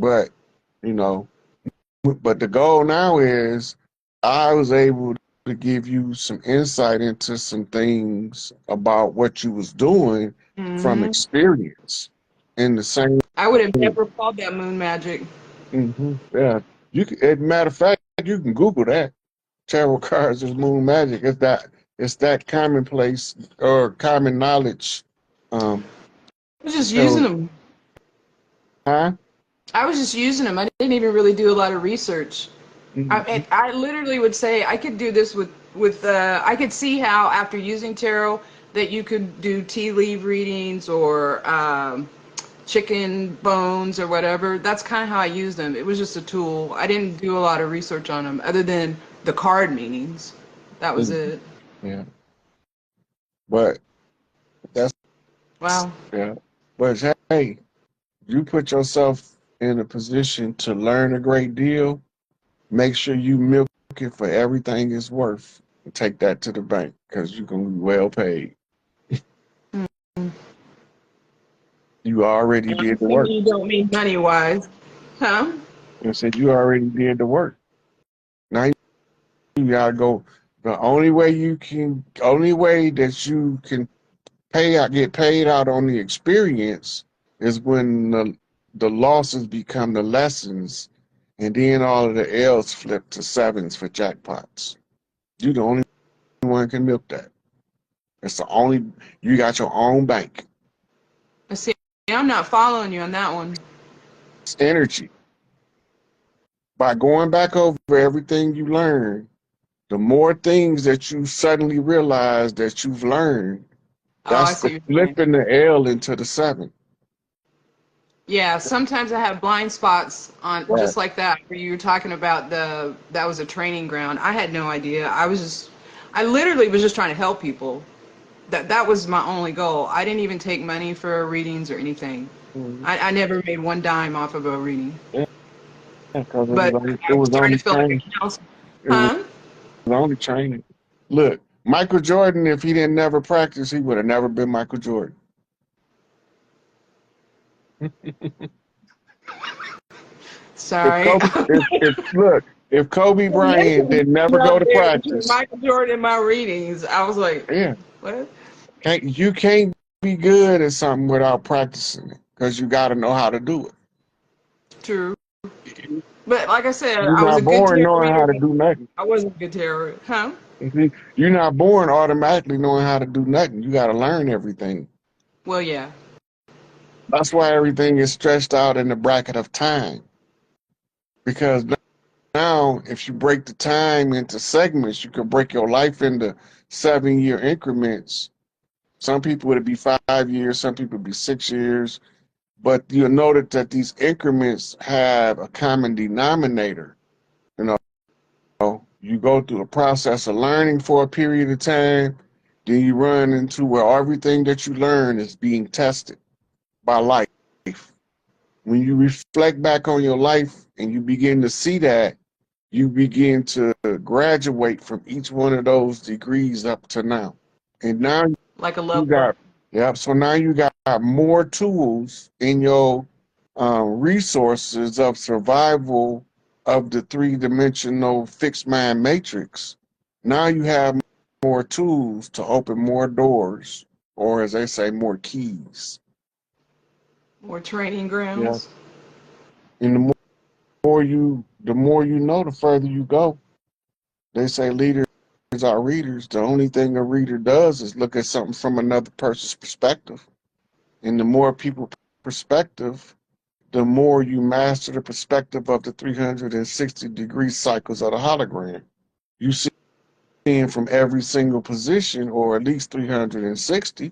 But, you know, but the goal now is I was able to give you some insight into some things about what you was doing from Hmm. experience in the same. I would have never called that moon magic. Yeah, you can, as a matter of fact, you can Google that. Tarot cards is moon magic. It's that commonplace or common knowledge. Um, I was just using so, them. huh? I was just using them. I didn't even really do a lot of research. Mhm. I literally would say I could do this with I could see how after using tarot that you could do tea leaf readings or chicken bones or whatever. That's kind of how I used them. It was just a tool. I didn't do a lot of research on them other than the card meanings. That was Mhm. it. Yeah, but that's Wow. yeah. But hey, you put yourself in a position to learn a great deal. Make sure you milk it for everything it's worth. And take that to the bank because you're gonna be well paid. You already I'm did the assuming work. you don't mean money wise, huh? I said you already did the work. Now you gotta go. The only way that you can get paid out on the experience is when the losses become the lessons, and then all of the L's flip to sevens for jackpots. You the only one can milk that. It's the only you got your own bank. I see. I'm not following you on that one. It's energy. By going back over everything you learned, the more things that you suddenly realize that you've learned, Oh, I that's see the what you're saying. flipping the L into the seven. Yeah, sometimes I have blind spots on Right. just like that where you were talking about that was a training ground. I had no idea. I literally was just trying to help people. That was my only goal. I didn't even take money for readings or anything. Mhm. I never made one dime off of a reading. Yeah, because But it I was was starting only to feel like training. a counselor. It was Huh? only training. Look, Michael Jordan, if he didn't never practice, he would have never been Michael Jordan. If Sorry. Kobe, if look, if Kobe Bryant Mentally did never out go to there between practice, Michael Jordan and my readings. I was like, yeah, what? you can't be good at something without practicing it because you got to know how to do True. it. But like I said, You're I was a not good born tarot knowing reader, how to but do nothing. I wasn't a good tarot. Huh? You're not born automatically knowing how to do nothing. You got to learn everything. Well, yeah. That's why everything is stretched out in the bracket of time. Because now, if you break the time into segments, you can break your life into 7 year increments. Some people would be 5 years, some people would be 6 years. But you'll notice that these increments have a common denominator. You know, you go through a process of learning for a period of time, then you run into where everything that you learn is being tested by life. When you reflect back on your life and you begin to see that, you begin to graduate from each one of those degrees up to now. And now Like a you level up. got, yeah, so now you got more tools in your resources of survival of the three-dimensional fixed mind matrix. Now you have more tools to open more doors, or as they say, more keys. More training Yeah. grounds. And the more you know, the further you go. They say leaders are readers. The only thing a reader does is look at something from another person's perspective. And the more people perspective, the more you master the perspective of the 360-degree cycles of the hologram. You see from every single position, or at least 360,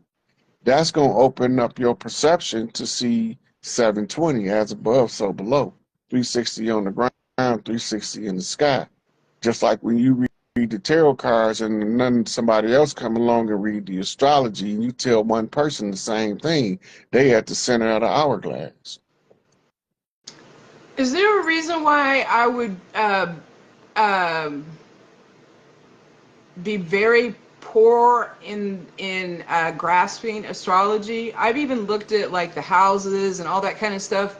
that's going to open up your perception to see 720 as above, so below. 360 on the ground, 360 in the sky. Just like when you read the tarot cards and then somebody else come along and read the astrology and you tell one person the same thing, they at the center of the hourglass. Is there a reason why I would um be very poor in grasping astrology? I've even looked at like the houses and all that kind of stuff,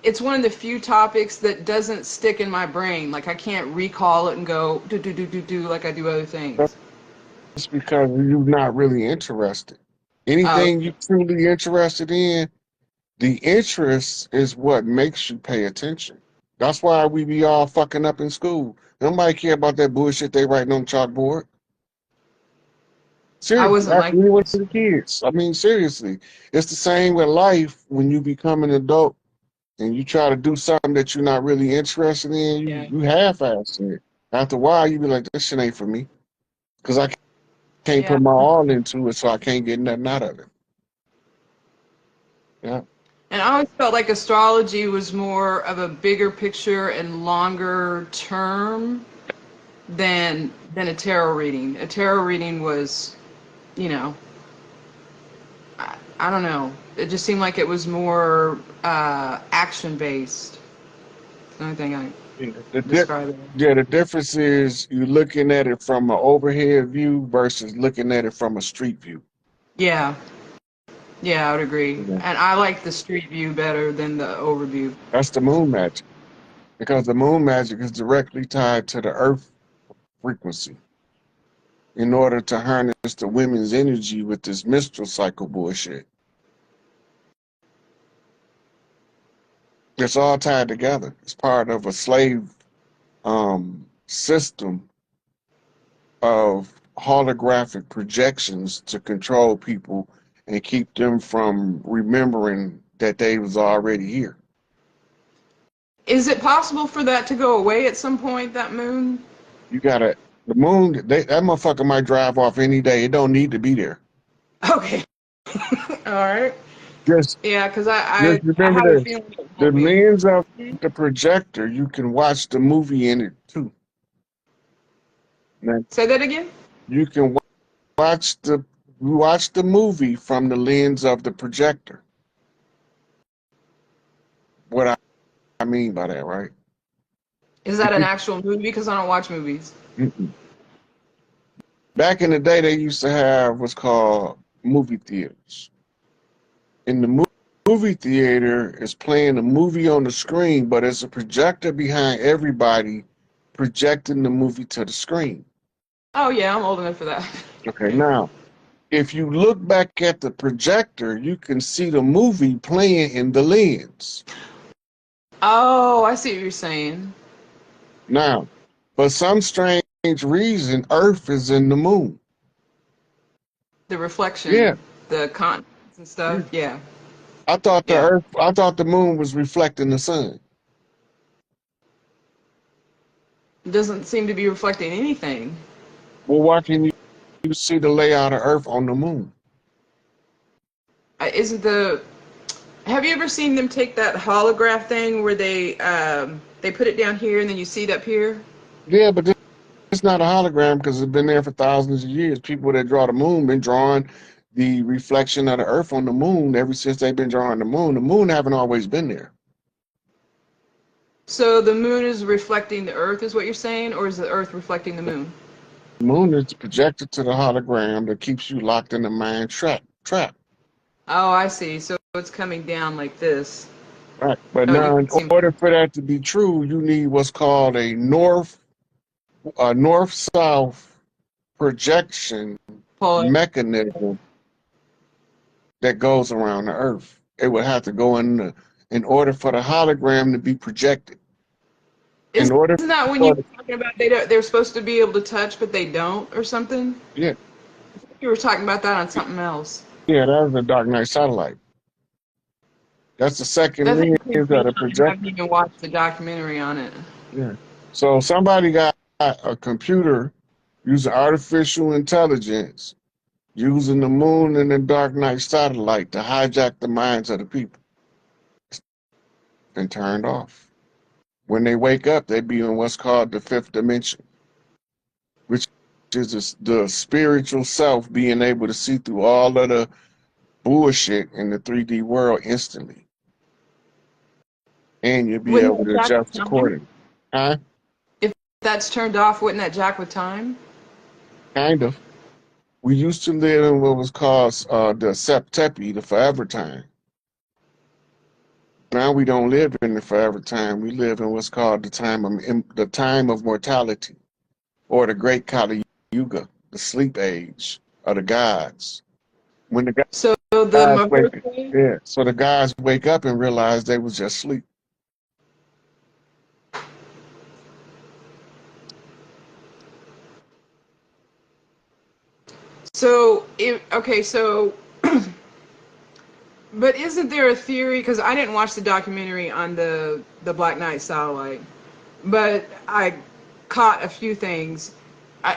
it's one of the few topics that doesn't stick in my brain. Like I can't recall it and go do like I do other things. That's because you're not really interested. Oh, Anything you're truly interested in, the interest is what makes you pay attention. That's why we be all fucking up in school. Nobody care about that bullshit they writing on the chalkboard. I Seriously, wasn't ask like any one this. of the kids. I mean, seriously. It's the same with life when you become an adult and you try to do something that you're not really interested in, Yeah, you half-ass it. After a while, you be like, this shit ain't for me. Because I can't yeah. put my all into it, so I can't get nothing out of it. Yeah. And I always felt like astrology was more of a bigger picture and longer term than a tarot reading. A tarot reading was, you know, I don't know. It just seemed like it was more action based. The only thing I Yeah. The, di- describe it. yeah, the difference is you're looking at it from an overhead view versus looking at it from a street view. Yeah, yeah, I would agree. Yeah. And I like the street view better than the overview. That's the moon magic. Because the moon magic is directly tied to the earth frequency. In order to harness the women's energy with this menstrual cycle bullshit. It's all tied together. It's part of a slave system of holographic projections to control people and keep them from remembering that they was already here. Is it possible for that to go away at some point, that moon? You gotta the moon. That motherfucker might drive off any day. It don't need to be there. Okay. All right. Just Yeah, because just I remember have a this: feeling it the won't be. lens of the projector. You can watch the movie in it too. Now, Say that again? you can watch the movie from the lens of the projector. What I mean by that, right? Is that an actual movie? Because I don't watch movies. Mm-mm. Back in the day, they used to have what's called movie theaters. In the movie theater, is playing a movie on the screen, but it's a projector behind everybody projecting the movie to the screen. Oh, yeah, I'm old enough for that. Okay, now, if you look back at the projector, you can see the movie playing in the lens. Oh, I see what you're saying. Now, for some strange reason, Earth is in the moon. The Yeah, reflection, the continents and yeah. stuff. Yeah, yeah. I thought the moon was reflecting the sun. It doesn't seem to be reflecting anything. Well, why can you see the layout of Earth on the moon? Isn't the Have you ever seen them take that holograph thing where they put it down here and then you see it up here? Yeah, but it's not a hologram because it's been there for thousands of years. People that draw the moon been drawing the reflection of the Earth on the moon ever since they've been drawing the moon. The moon haven't always been there. So the moon is reflecting the Earth, is what you're saying, or is the Earth reflecting the moon? The moon is projected to the hologram that keeps you locked in the mind trap. Oh, I see. So it's coming down like this. Right. But Oh, you now, in can see. order for that to be true, you need what's called a north-south projection Pull it. mechanism that goes around the Earth. It would have to go in order for the hologram to be projected. In Isn't order that when you for were talking about they're supposed to be able to touch, but they don't, or something? yeah, You were talking about that on something else. yeah, that was the Dark Knight satellite. That's the second That thing lens seems of the real. I haven't projector. even watched the documentary on it. Yeah. So somebody got a computer using artificial intelligence, using the moon and the Dark Knight satellite to hijack the minds of the people and turned off. When they wake up, they be in what's called the fifth dimension, which is the spiritual self being able to see through all of the bullshit in the 3D world instantly. And you'll be Wouldn't able that to jack with adjust time? accordingly. Huh? If that's turned off, wouldn't that jack with time? Kind of. We used to live in what was called the Septepi, the forever time. Now we don't live in the forever time. We live in what's called the time of mortality, or the Great Kali Yuga, the sleep age of the gods. When the So the guys wake, Mahurti, yeah, so the guys wake up and realize they was just asleep. so if okay, so but isn't there a theory? Because I didn't watch the documentary on the Black Knight satellite, but I caught a few things.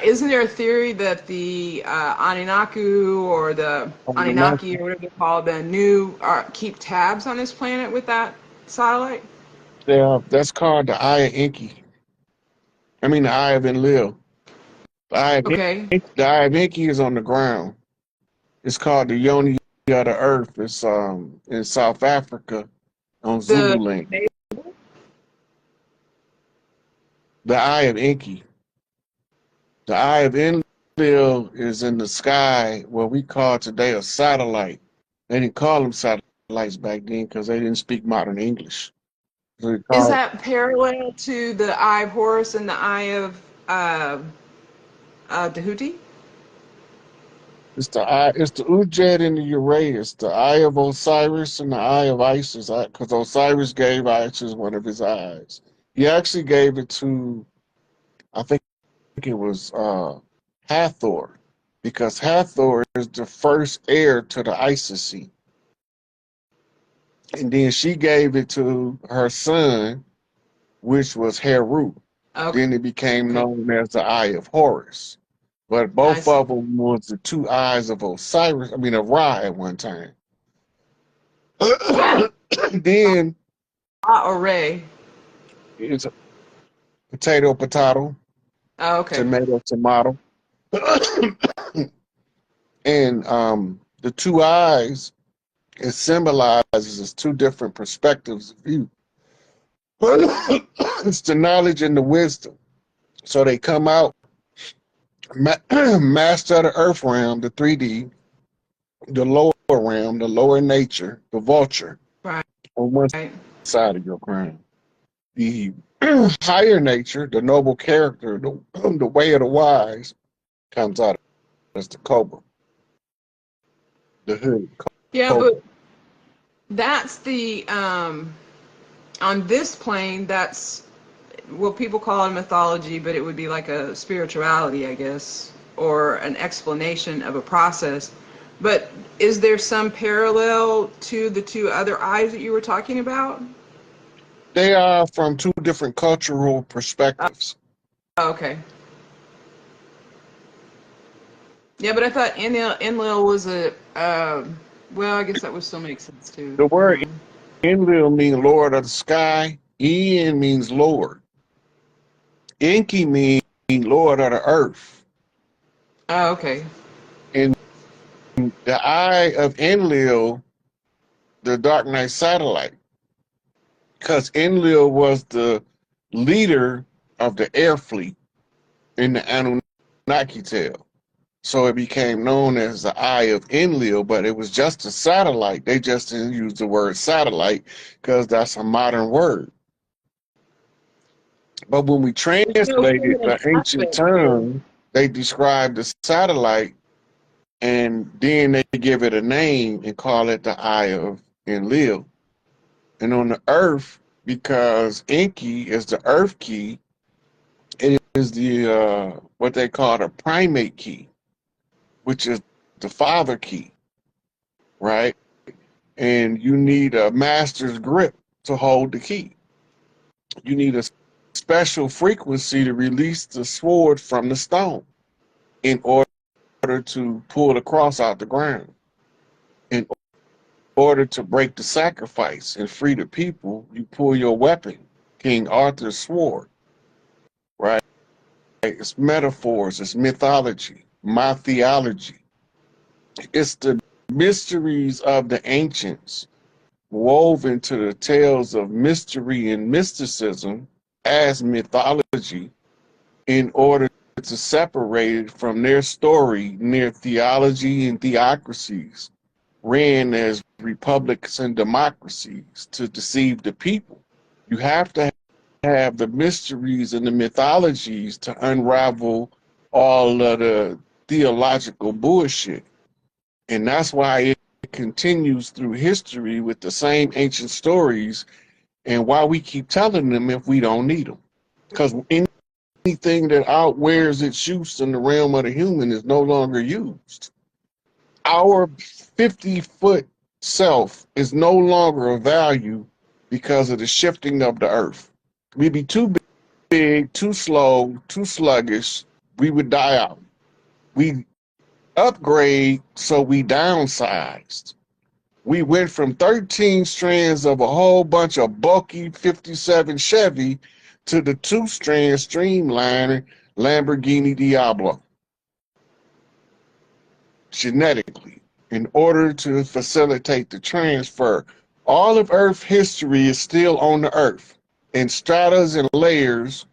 Isn't there a theory that the Aninaku or the Anunnaki or whatever they're called, the new, keep tabs on this planet with that satellite? Yeah, that's called the Eye of Enki. I mean, the Eye of Enlil. The Eye of Okay. The Eye of Enki is on the ground. It's called the Yoni of the Earth. It's in South Africa on The Zululand. The Eye of Enki. The Eye of Enlil is in the sky, what we call today a satellite. They didn't call them satellites back then because they didn't speak modern English. So they is called, that parallel to the Eye of Horus and the Eye of Tahuti? it's the Ujet and the Uraeus, the Eye of Osiris and the Eye of Isis, because Osiris gave Isis one of his eyes. He actually gave it to, I think it was Hathor, because Hathor is the first heir to the Isis seat. And then she gave it to her son, which was Heru. Okay. Then it became known as the Eye of Horus. But I both see. of them was the two eyes of Osiris, I mean of Ra at one time. Then Or Ray. it's potato, potato, Oh, okay. tomato, tomato. And the two eyes, it symbolizes as two different perspectives of view. It's the knowledge and the wisdom. So they come out, master of the earth realm, the 3D, the lower realm, the lower nature, the vulture, Right. on one side of your crown. The higher nature, the noble character, the way of the wise, comes out as the cobra, the hood Yeah, cobra. but that's the on this plane, that's what people call it mythology, but it would be like a spirituality, I guess, or an explanation of a process. But is there some parallel to the two other eyes that you were talking about? They are from two different cultural perspectives. Oh, okay. Yeah, but I thought Enlil was a, well, I guess that would still make sense too. The word Enlil means Lord of the sky. En means Lord. Enki means Lord of the earth. Oh, okay. And the eye of Enlil, the Dark Knight satellite, because Enlil was the leader of the air fleet in the Anunnaki tale. So it became known as the Eye of Enlil, but it was just a satellite. They just didn't use the word satellite because that's a modern word. But when we There's no translated feminine the ancient aspect to tongue, they described the satellite and then they give it a name and call it the Eye of Enlil. And on the earth, because Enki is the earth key, it is the what they call the primate key, which is the father key, right? And you need a master's grip to hold the key. You need a special frequency to release the sword from the stone in order to pull the cross out the ground. In order to break the sacrifice and free the people, you pull your weapon, King Arthur's sword, right? It's metaphors, it's mythology, mythology. It's the mysteries of the ancients woven to the tales of mystery and mysticism as mythology in order to separate it from their story, their theology and theocracies ran as republics and democracies to deceive the people. You have to have the mysteries and the mythologies to unravel all of the theological bullshit. And that's why it continues through history with the same ancient stories and why we keep telling them if we don't need them. Because anything that outwears its use in the realm of the human is no longer used. Our 50-foot self is no longer of value because of the shifting of the earth. We'd be too big, too slow, too sluggish, we would die out. We upgrade, so we downsized. We went from 13 strands of a whole bunch of bulky 57 Chevy to the 2-strand streamliner Lamborghini Diablo. Genetically, in order to facilitate the transfer. All of Earth history is still on the Earth in stratas and layers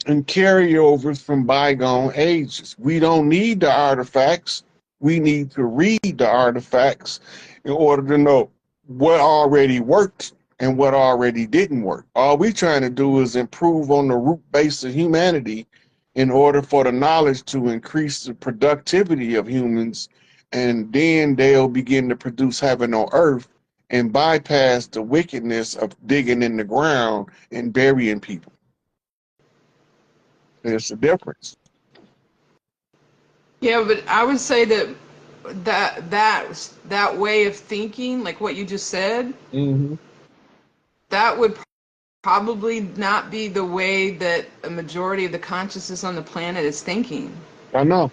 and carryovers from bygone ages. We don't need the artifacts. We need to read the artifacts in order to know what already worked and what already didn't work. All we're trying to do is improve on the root base of humanity in order for the knowledge to increase the productivity of humans, and then they'll begin to produce heaven on earth and bypass the wickedness of digging in the ground and burying people. There's a difference. Yeah, but I would say that way of thinking, like what you just said, that would probably not be the way that a majority of the consciousness on the planet is thinking. I know.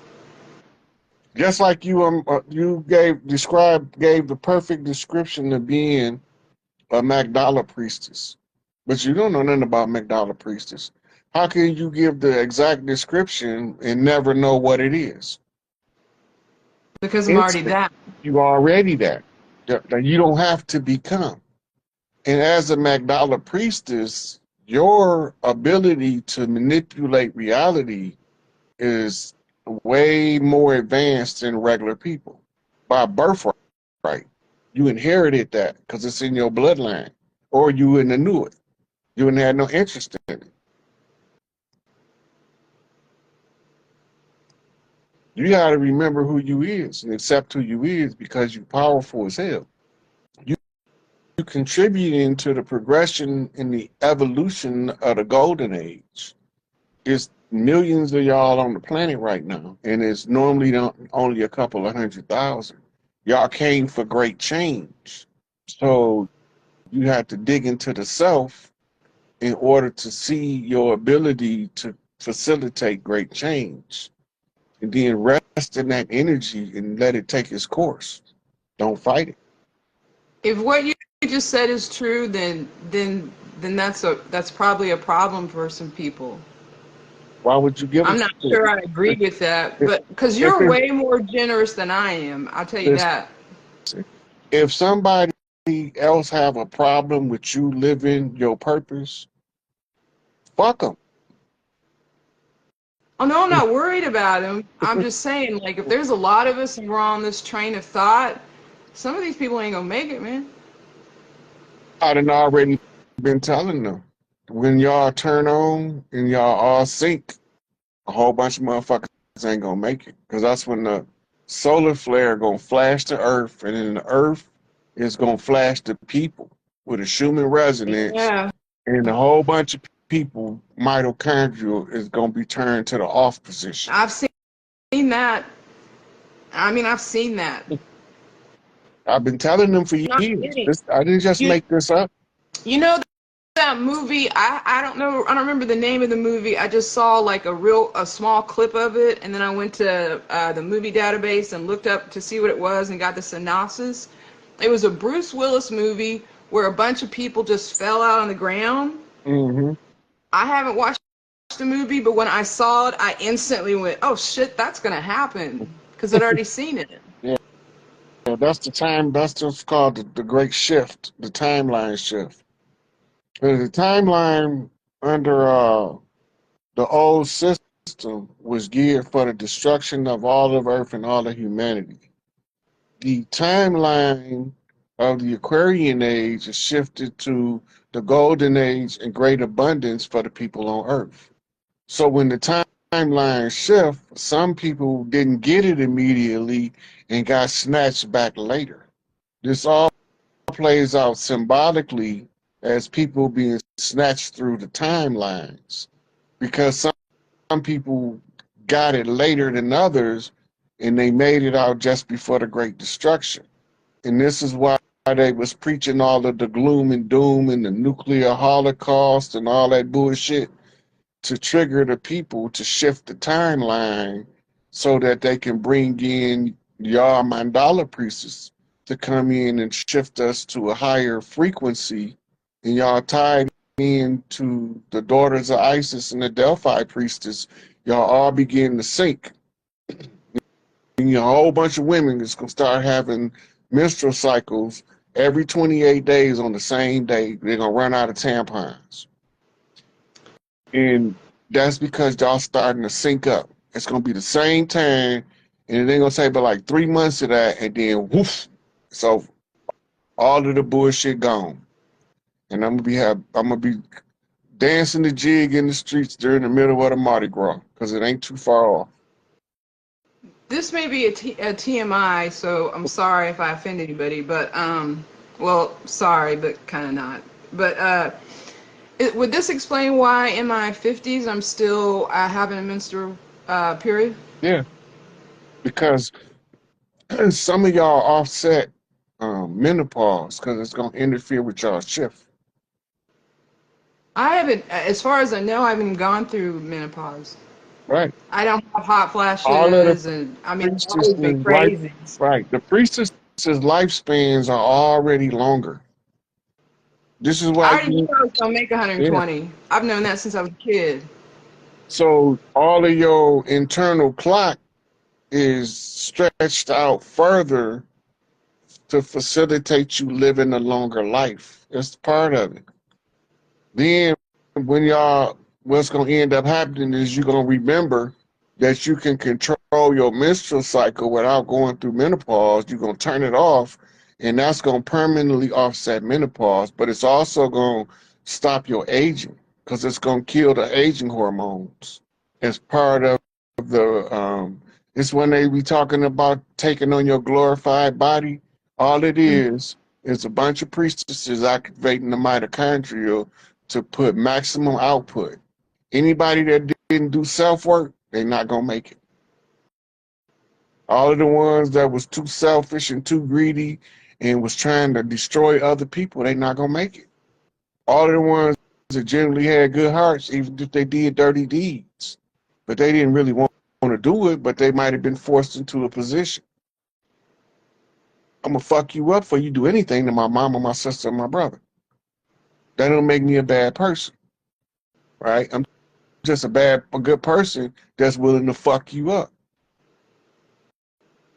Just like you gave the perfect description of being a Magdala priestess, but you don't know nothing about Magdala priestess. How can you give the exact description and never know what it is? Because I'm already that. You already that. You don't have to become. And as a Magdala priestess, your ability to manipulate reality is way more advanced than regular people by birthright. You inherited that because it's in your bloodline, or you wouldn't have knew it. You wouldn't have no interest in it. You got to remember who you is and accept who you is because you're powerful as hell. You contributing to the progression in the evolution of the golden age. It's millions of y'all on the planet right now, and it's normally only a couple of 100,000. Y'all came for great change. So you have to dig into the self in order to see your ability to facilitate great change. And then rest in that energy and let it take its course. Don't fight it. If what you just said is true, then that's probably a problem for some people. Why would you give I'm it not to sure I agree with that, but because you're way more generous than I am, I'll tell you that. If somebody else have a problem with you living your purpose, fuck them. Oh no, I'm not worried about him. I'm just saying, like, if there's a lot of us and we're on this train of thought, some of these people ain't gonna make it, man. I done already been telling them. When y'all turn on and y'all all sync, a whole bunch of motherfuckers ain't gonna make it. Because that's when the solar flare gonna flash to Earth, and then the Earth is gonna flash to people with a Schumann resonance, Yeah, and a whole bunch of people, mitochondrial, is gonna be turned to the off position. I've seen that. I mean, I've seen that. I've been telling them for Not years. kidding. I didn't just You make this up. you know that movie? I don't know. I don't remember the name of the movie. I just saw like a small clip of it, and then I went to the movie database and looked up to see what it was and got the synopsis. It was a Bruce Willis movie where a bunch of people just fell out on the ground. Hmm. I haven't watched the movie, but when I saw it, I instantly went, "Oh shit, that's gonna happen," because I'd already seen it. Yeah, that's the time. That's just called the great shift, the timeline shift. The timeline under the old system was geared for the destruction of all of Earth and all of humanity. The timeline of the Aquarian age is shifted to the golden age and great abundance for the people on Earth. So when the timeline shift, some people didn't get it immediately and got snatched back later. This all plays out symbolically as people being snatched through the timelines because some people got it later than others and they made it out just before the Great Destruction. And this is why they was preaching all of the gloom and doom and the nuclear holocaust and all that bullshit to trigger the people to shift the timeline so that they can bring in y'all Mandala priestess to come in and shift us to a higher frequency. And y'all tied into the daughters of Isis and the Delphi priestess, y'all all begin to sync. And a whole bunch of women is going to start having menstrual cycles every 28 days on the same day. They're going to run out of tampons. And that's because y'all starting to sync up. It's going to be the same time, and it ain't going to take but like 3 months of that, and then woof, it's over. All of the bullshit gone. And I'm gonna be dancing the jig in the streets during the middle of the Mardi Gras, because it ain't too far off. This may be a TMI, so I'm sorry if I offend anybody, but well, sorry, but kind of not. But would this explain why in my 50s I'm still having a menstrual period? Yeah, because some of y'all offset menopause because it's gonna interfere with y'all's shift. I haven't, as far as I know, I haven't gone through menopause. Right. I don't have hot All of the flashes, and I mean, I've always been priestesses life crazy. right. The priestesses lifespans are already longer. This is I why already knew I was gonna make yeah. 120. I've known that since I was a kid. So all of your internal clock is stretched out further to facilitate you living a longer life. That's part of it. Then when y'all, what's gonna end up happening is you're gonna remember that you can control your menstrual cycle without going through menopause. You're gonna turn it off, and that's gonna permanently offset menopause. But it's also gonna stop your aging because it's gonna kill the aging hormones. As part of the it's when they be talking about taking on your glorified body. All it is a bunch of priestesses activating the mitochondria to put maximum output. Anybody that didn't do self work, they're not gonna make it. All of the ones that was too selfish and too greedy and was trying to destroy other people, they not gonna make it. All of the ones that generally had good hearts, even if they did dirty deeds, but they didn't really want to do it, but they might have been forced into a position. I'm gonna fuck you up for you do anything to my mom or my sister or my brother. That don't make me a bad person, right? I'm just a good person that's willing to fuck you up.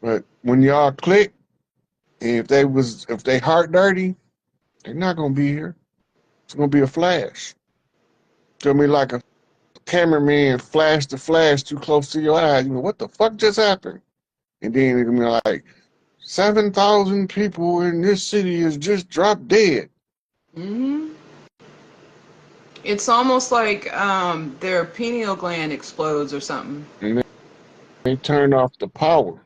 But when y'all click, and if they heart dirty, they're not gonna be here. It's gonna be a flash. It's gonna be like a cameraman flash the flash too close to your eyes. You know what the fuck just happened? And then it's gonna be like 7,000 people in this city is just dropped dead. Hmm. It's almost like their pineal gland explodes or something. And they turn off the power,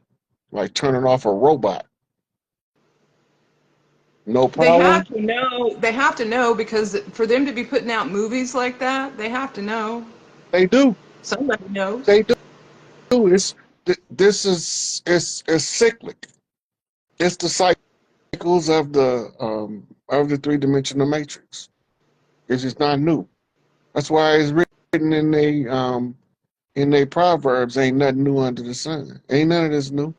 like turning off a robot. No They power? have to know. They have to know because for them to be putting out movies like that, they have to know. They do. Somebody knows. They do. This is it's cyclic. It's the cycles of the three-dimensional matrix. It's just not new. That's why it's written in they proverbs. Ain't nothing new under the sun. Ain't none of this new.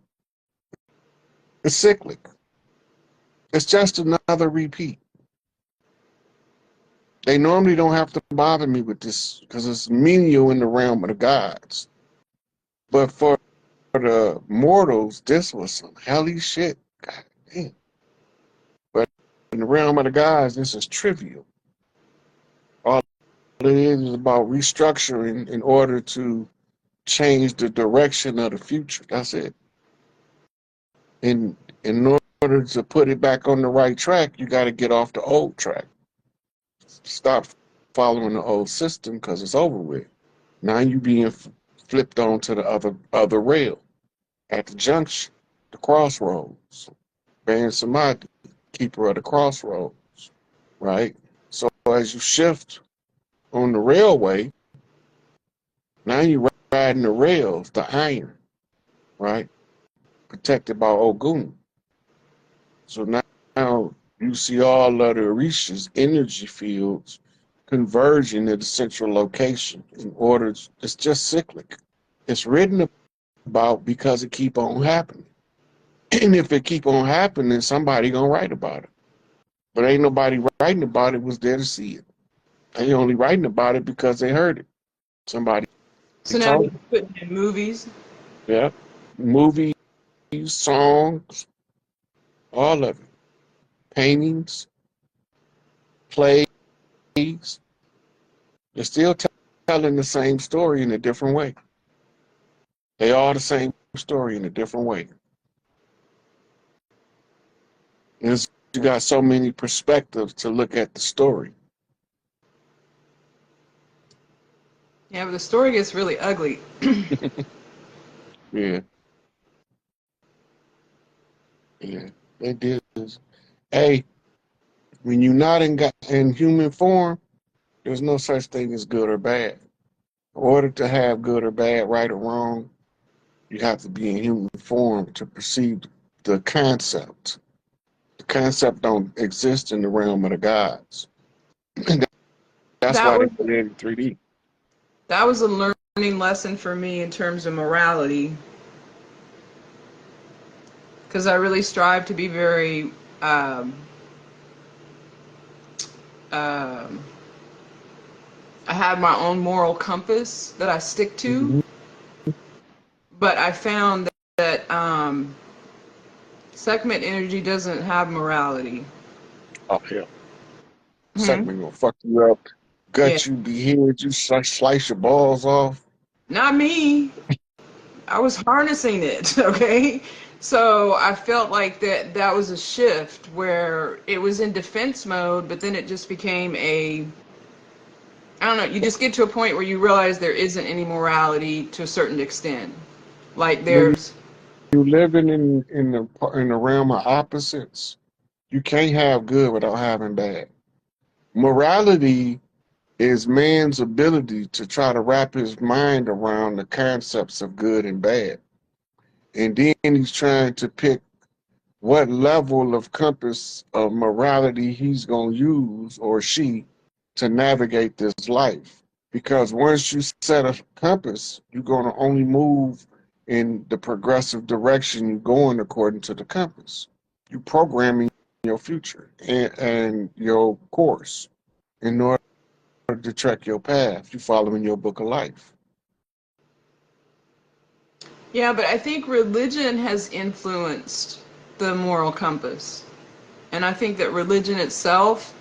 It's cyclic. It's just another repeat. They normally don't have to bother me with this because it's menial in the realm of the gods. But for the mortals, this was some helly shit. God damn. But in the realm of the gods, this is trivial. All it is about restructuring in order to change the direction of the future. That's it. In order to put it back on the right track, you got to get off the old track. Stop following the old system because it's over with. Now you being flipped onto the other rail at the junction, the crossroads. Ban Samadhi, keeper of the crossroads, right? So as you shift on the railway, now you're riding the rails, the iron, right? Protected by Ogun. So now you see all of the Orishas energy fields converging at the central location in order. It's just cyclic. It's written about because it keep on happening. And if it keep on happening, somebody gonna write about it. But ain't nobody writing about it was there to see it. They only writing about it because they heard it. Somebody So now told they're them. putting in movies. Yeah. Movies, songs, all of it. Paintings, plays. They're still telling the same story in a different way. They all the same story in a different way. And you got so many perspectives to look at the story. Yeah, but the story gets really ugly. Yeah, yeah. They did this. Hey, when you're not in human form, there's no such thing as good or bad. In order to have good or bad, right or wrong, you have to be in human form to perceive the concept. The concept don't exist in the realm of the gods. And that's That why they was created 3D. that was a learning lesson for me in terms of morality, because I really strive to be very um, um, I have my own moral compass that I stick to, Mm-hmm. but I found that segment energy doesn't have morality. Oh, hell. Hmm. Segment gonna fuck you up, Yeah, gut you, behead you, slice your balls off. not me. I was harnessing it, okay? So I felt like that was a shift where it was in defense mode, but then it just became a, I don't know, you just get to a point where you realize there isn't any morality to a certain extent. Like When there's, you living in the realm of opposites, you can't have good without having bad. Morality is man's ability to try to wrap his mind around the concepts of good and bad. And then he's trying to pick what level of compass of morality he's going to use or she to navigate this life. Because once you set a compass, you're going to only move in the progressive direction you're going according to the compass. You're programming your future and your course in order to track your path. You're following your book of life. yeah, but I think religion has influenced the moral compass. And I think that religion itself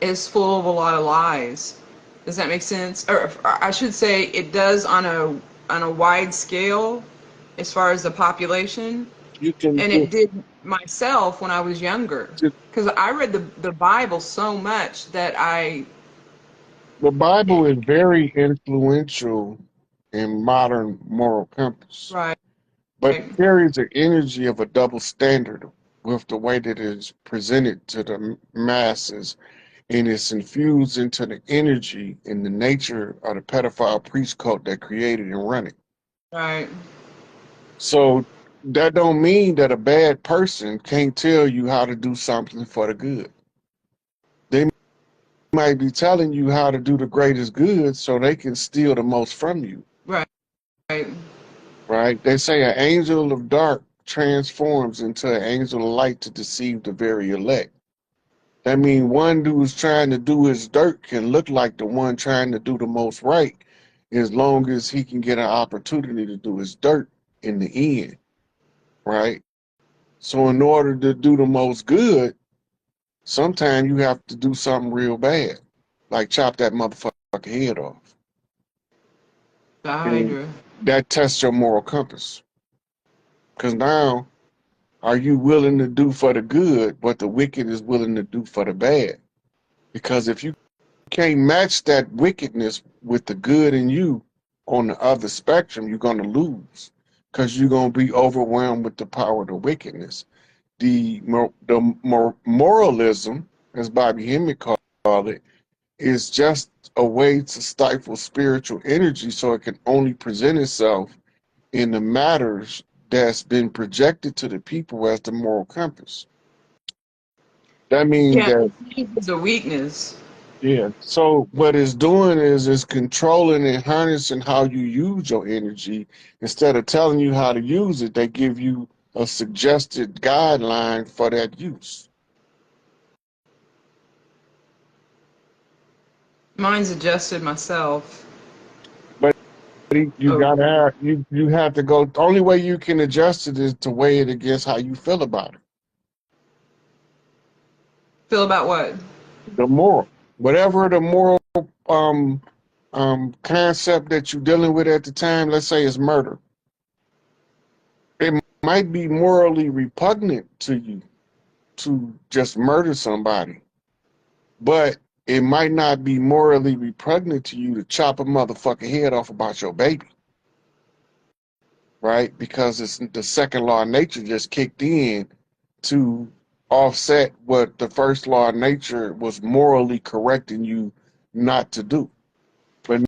is full of a lot of lies. Does that make sense? Or I should say it does on a wide scale as far as the population. You can, And it did myself when I was younger. Because I read the Bible so much that the Bible is very influential in modern moral compass, right. but it carries the energy of a double standard with the way that it is presented to the masses, and it's infused into the energy and the nature of the pedophile priest cult that created and run it. Right. So that don't mean that a bad person can't tell you how to do something for the good. They might be telling you how to do the greatest good so they can steal the most from you, Right. Right. right? They say an angel of dark transforms into an angel of light to deceive the very elect. That means one who's trying to do his dirt can look like the one trying to do the most right as long as he can get an opportunity to do his dirt in the end, right? So in order to do the most good, sometimes you have to do something real bad, like chop that motherfucker head off. The And Hydra. that tests your moral compass. Because now are you willing to do for the good what the wicked is willing to do for the bad? Because if you can't match that wickedness with the good in you on the other spectrum, you're going to lose because you're going to be overwhelmed with the power of the wickedness. Moralism, as Bobby Hemmett called it, is just a way to stifle spiritual energy so it can only present itself in the matters that's been projected to the people as the moral compass. That means Yeah, that, it's a weakness. yeah. So what it's doing is controlling and harnessing how you use your energy. Instead of telling you how to use it, they give you a suggested guideline for that use. Mine's adjusted myself. But you Oh, gotta have, you have to go. The only way you can adjust it is to weigh it against how you feel about it. feel about what? The moral, whatever the moral um concept that you're dealing with at the time, let's say it's murder. It might be morally repugnant to you to just murder somebody, but it might not be morally repugnant to you to chop a motherfucking head off about your baby, right? Because it's the second law of nature just kicked in to offset what the first law of nature was morally correcting you not to do. But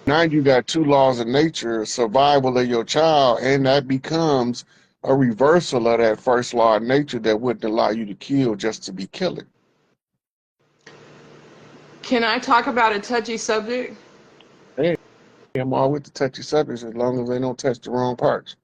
now you got two laws of nature, survival of your child, and that becomes a reversal of that first law of nature that wouldn't allow you to kill just to be killing. Can I talk about a touchy subject? Hey, I'm all with the touchy subjects as long as they don't touch the wrong parts.